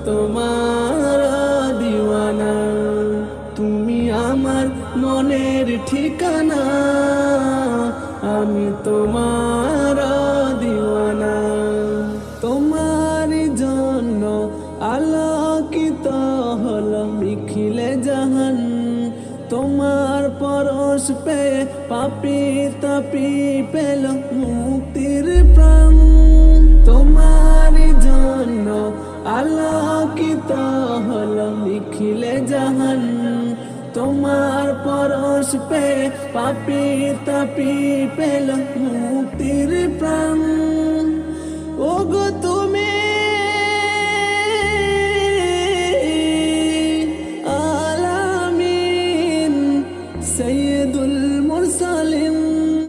তোমার দিওয়ানা, তুমি আমার মনের ঠিকানা, আমি তোমার দিওয়ানা। তোমার জন্য আলোকিত হলো নিখিলে জাহান, তোমার পরশ পেয়ে পাপি তাপি পেল মুক্তির প্রাণ। তোমার জন্য আলোকিত হলো নিখিলে জাহান, তোমার পরশ পেয়ে পাপি তাপি পেল মুক্তির প্রাণ। ওগো তুমি আলামিন, সৈয়দুল মুরসালিন,